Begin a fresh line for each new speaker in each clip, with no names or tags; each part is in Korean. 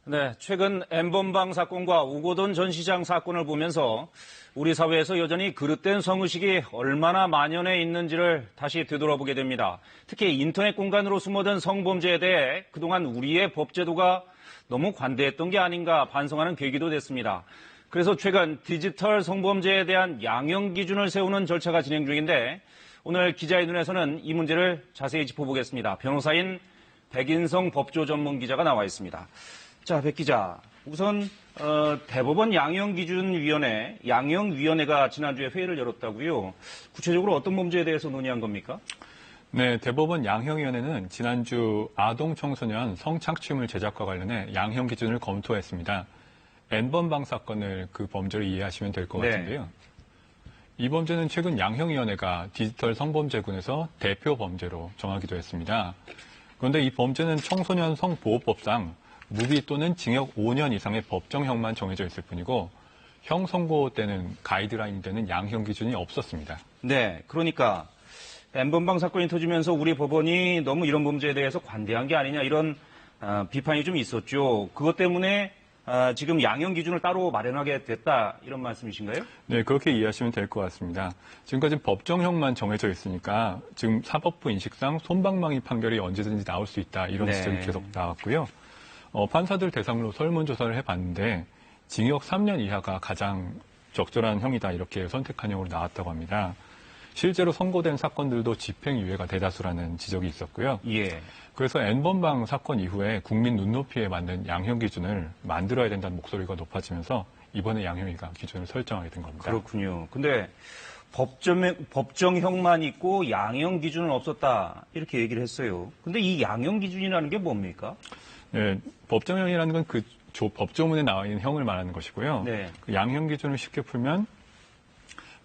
네, 최근 N번방 사건과 우고돈 전 시장 사건을 보면서 우리 사회에서 여전히 그릇된 성의식이 얼마나 만연해 있는지를 다시 되돌아보게 됩니다. 특히 인터넷 공간으로 숨어든 성범죄에 대해 그동안 우리의 법제도가 너무 관대했던 게 아닌가 반성하는 계기도 됐습니다. 그래서 최근 디지털 성범죄에 대한 양형 기준을 세우는 절차가 진행 중인데 오늘 기자의 눈에서는 이 문제를 자세히 짚어보겠습니다. 변호사인 백인성 법조 전문 기자가 나와 있습니다. 자, 백 기자. 우선 대법원 양형기준위원회, 양형위원회가 지난주에 회의를 열었다고요. 구체적으로 어떤 범죄에 대해서 논의한 겁니까?
네, 대법원 양형위원회는 지난주 아동 청소년 성착취물 제작과 관련해 양형기준을 검토했습니다. N번방 사건을 그 범죄로 이해하시면 될 것 같은데요. 이 범죄는 최근 양형위원회가 디지털 성범죄군에서 대표 범죄로 정하기도 했습니다. 그런데 이 범죄는 청소년 성보호법상 무기 또는 징역 5년 이상의 법정형만 정해져 있을 뿐이고 형 선고 때는 가이드라인이 되는 양형 기준이 없었습니다.
네, 그러니까 N번방 사건이 터지면서 우리 법원이 너무 이런 범죄에 대해서 관대한 게 아니냐 이런 비판이 좀 있었죠. 그것 때문에 지금 양형 기준을 따로 마련하게 됐다 이런 말씀이신가요?
네, 그렇게 이해하시면 될 것 같습니다. 지금까지 법정형만 정해져 있으니까 지금 사법부 인식상 솜방망이 판결이 언제든지 나올 수 있다 이런 지적이 계속 나왔고요. 판사들 대상으로 설문조사를 해봤는데 징역 3년 이하가 가장 적절한 형이다 이렇게 선택한 형으로 나왔다고 합니다. 실제로 선고된 사건들도 집행유예가 대다수라는 지적이 있었고요.
예.
그래서 N번방 사건 이후에 국민 눈높이에 맞는 양형 기준을 만들어야 된다는 목소리가 높아지면서 이번에 양형위가 기준을 설정하게 된 겁니다.
그렇군요. 근데 법정형만 있고 양형 기준은 없었다 이렇게 얘기를 했어요. 근데 이 양형 기준이라는 게 뭡니까?
네, 법정형이라는 건 그 법조문에 나와 있는 형을 말하는 것이고요.
네.
그 양형 기준을 쉽게 풀면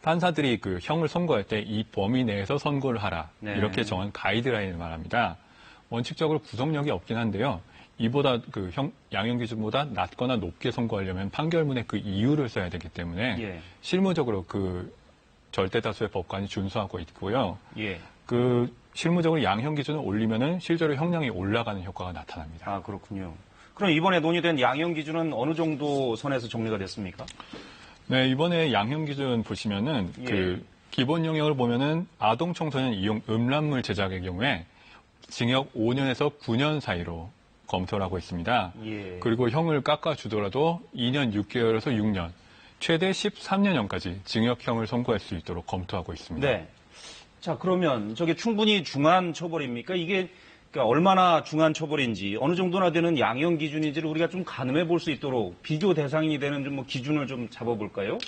판사들이 그 형을 선고할 때 이 범위 내에서 선고를 하라 이렇게 정한 가이드라인을 말합니다. 원칙적으로 구속력이 없긴 한데요. 이보다 그 양형 기준보다 낮거나 높게 선고하려면 판결문에 그 이유를 써야 되기 때문에 실무적으로 그 절대 다수의 법관이 준수하고 있고요. 그 실무적으로 양형 기준을 올리면은 실제로 형량이 올라가는 효과가 나타납니다.
아, 그렇군요. 그럼 이번에 논의된 양형 기준은 어느 정도 선에서 정리가 됐습니까?
네, 이번에 양형 기준 보시면은 그 기본 영역을 보면은 아동 청소년 이용 음란물 제작의 경우에 징역 5년에서 9년 사이로 검토를 하고 있습니다. 그리고 형을 깎아주더라도 2년 6개월에서 6년, 최대 13년형까지 징역형을 선고할 수 있도록 검토하고 있습니다.
네. 자, 그러면 저게 충분히 중한 처벌입니까? 이게 그러니까 얼마나 중한 처벌인지 어느 정도나 되는 양형 기준인지를 우리가 좀 가늠해 볼 수 있도록 비교 대상이 되는 좀 뭐 기준을 좀 잡아볼까요?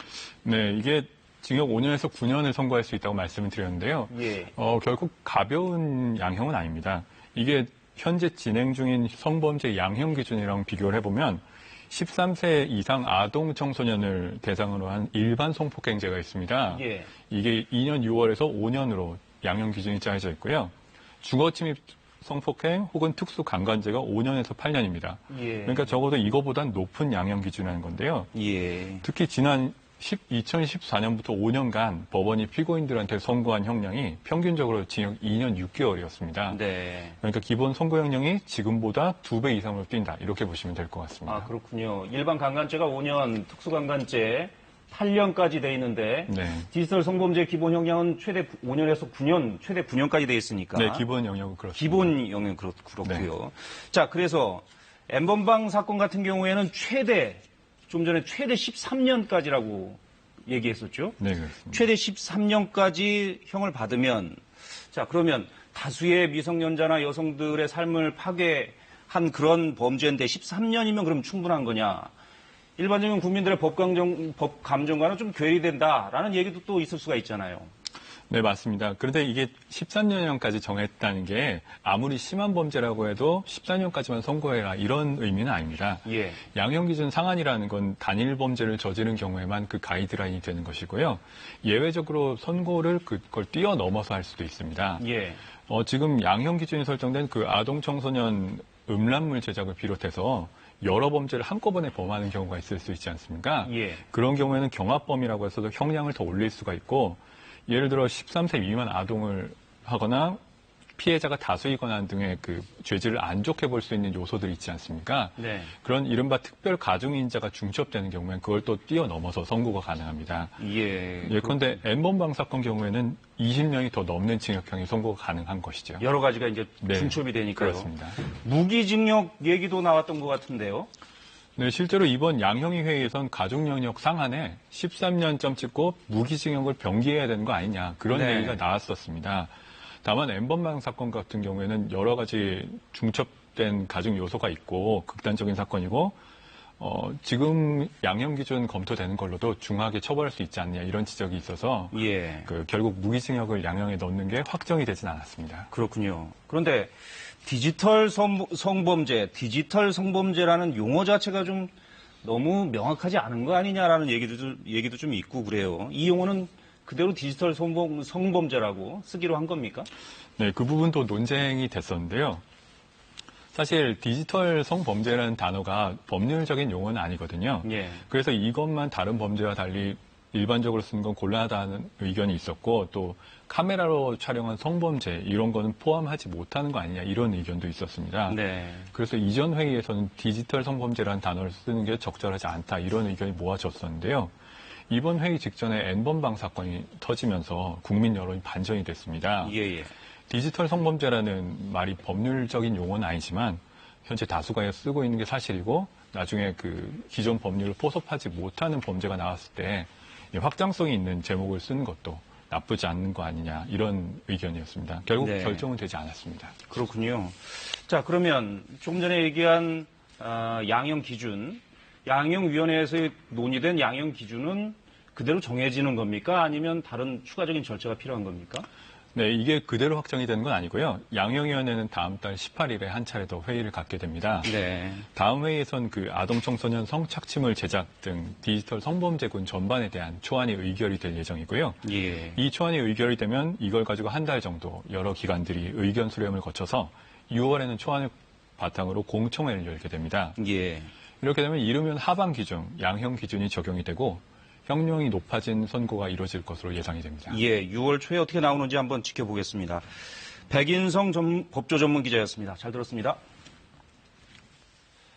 네, 이게 징역 5년에서 9년을 선고할 수 있다고 말씀을 드렸는데요. 결국 가벼운 양형은 아닙니다. 이게 현재 진행 중인 성범죄 양형 기준이랑 비교를 해보면 13세 이상 아동 청소년을 대상으로 한 일반 성폭행죄가 있습니다. 이게 2년 6월에서 5년으로 양형 기준이 짜여져 있고요. 주거침입 성폭행 혹은 특수강간죄가 5년에서 8년입니다. 그러니까 적어도 이거보단 높은 양형 기준이라는 건데요. 특히 지난 2014년부터 5년간 법원이 피고인들한테 선고한 형량이 평균적으로 징역 2년 6개월이었습니다. 그러니까 기본 선고형량이 지금보다 2배 이상으로 뛴다. 이렇게 보시면 될 것 같습니다.
아, 그렇군요. 일반 강간죄가 5년, 특수강간죄 8년까지 돼 있는데 디지털 성범죄 기본 형량은 최대 5년에서 9년, 최대 9년까지 돼 있으니까.
네, 기본 영역은 그렇습니다.
기본 영역은 그렇고요. 자, 그래서 N번방 사건 같은 경우에는 좀 전에 최대 13년까지라고 얘기했었죠.
네, 그렇습니다.
최대 13년까지 형을 받으면 자, 그러면 다수의 미성년자나 여성들의 삶을 파괴한 그런 범죄인데 13년이면 그럼 충분한 거냐? 일반적인 국민들의 법 감정과는 좀 괴리된다라는 얘기도 또 있을 수가 있잖아요.
네, 맞습니다. 그런데 이게 13년형까지 정했다는 게 아무리 심한 범죄라고 해도 14년까지만 선고해라 이런 의미는 아닙니다. 양형 기준 상한이라는 건 단일 범죄를 저지른 경우에만 그 가이드라인이 되는 것이고요. 예외적으로 선고를 그걸 뛰어넘어서 할 수도 있습니다. 지금 양형 기준이 설정된 그 아동 청소년 음란물 제작을 비롯해서 여러 범죄를 한꺼번에 범하는 경우가 있을 수 있지 않습니까? 그런 경우에는 경합범이라고 해서도 형량을 더 올릴 수가 있고 예를 들어 13세 미만 아동을 하거나 피해자가 다수이거나 등의 그 죄질을 안 좋게 볼 수 있는 요소들이 있지 않습니까?
네.
그런 이른바 특별 가중인자가 중첩되는 경우에는 그걸 또 뛰어넘어서 선고가 가능합니다. 예컨대 N번방 사건 경우에는 20년이 더 넘는 징역형이 선고가 가능한 것이죠.
여러 가지가 이제 중첩이 되니까요.
그렇습니다.
무기징역 얘기도 나왔던 것 같은데요.
네, 실제로 이번 양형위 회의에선 가중영역 상한에 13년점 찍고 무기징역을 병기해야 되는 거 아니냐 그런 얘기가 나왔었습니다. 다만 N번방 사건 같은 경우에는 여러 가지 중첩된 가중 요소가 있고 극단적인 사건이고 지금 양형 기준 검토되는 걸로도 중하게 처벌할 수 있지 않느냐 이런 지적이 있어서 결국 무기징역을 양형에 넣는 게 확정이 되진 않았습니다.
그렇군요. 그런데 디지털 성범죄라는 용어 자체가 좀 너무 명확하지 않은 거 아니냐라는 얘기도 좀 있고 그래요. 이 용어는 그대로 디지털 성범죄라고 쓰기로 한 겁니까?
네, 그 부분도 논쟁이 됐었는데요. 사실 디지털 성범죄라는 단어가 법률적인 용어는 아니거든요. 그래서 이것만 다른 범죄와 달리 일반적으로 쓰는 건 곤란하다는 의견이 있었고 또 카메라로 촬영한 성범죄 이런 거는 포함하지 못하는 거 아니냐 이런 의견도 있었습니다. 그래서 이전 회의에서는 디지털 성범죄라는 단어를 쓰는 게 적절하지 않다 이런 의견이 모아졌었는데요. 이번 회의 직전에 N번방 사건이 터지면서 국민 여론이 반전이 됐습니다. 디지털 성범죄라는 말이 법률적인 용어는 아니지만 현재 다수가 쓰고 있는 게 사실이고 나중에 그 기존 법률을 포섭하지 못하는 범죄가 나왔을 때 확장성이 있는 제목을 쓰는 것도 나쁘지 않는 거 아니냐 이런 의견이었습니다. 결국 결정은 되지 않았습니다.
그렇군요. 자, 그러면 조금 전에 얘기한 양형 기준, 양형위원회에서 논의된 양형 기준은 그대로 정해지는 겁니까? 아니면 다른 추가적인 절차가 필요한 겁니까?
네, 이게 그대로 확정이 되는 건 아니고요. 양형위원회는 다음 달 18일에 한 차례 더 회의를 갖게 됩니다. 다음 회의에선 그 아동 청소년 성착취물 제작 등 디지털 성범죄군 전반에 대한 초안이 의결이 될 예정이고요. 이 초안이 의결이 되면 이걸 가지고 한 달 정도 여러 기관들이 의견 수렴을 거쳐서 6월에는 초안을 바탕으로 공청회를 열게 됩니다. 이렇게 되면 이르면 하방 기준, 양형 기준이 적용이 되고 형량이 높아진 선고가 이루어질 것으로 예상이 됩니다.
6월 초에 어떻게 나오는지 한번 지켜보겠습니다. 백인성 법조 전문 기자였습니다. 잘 들었습니다.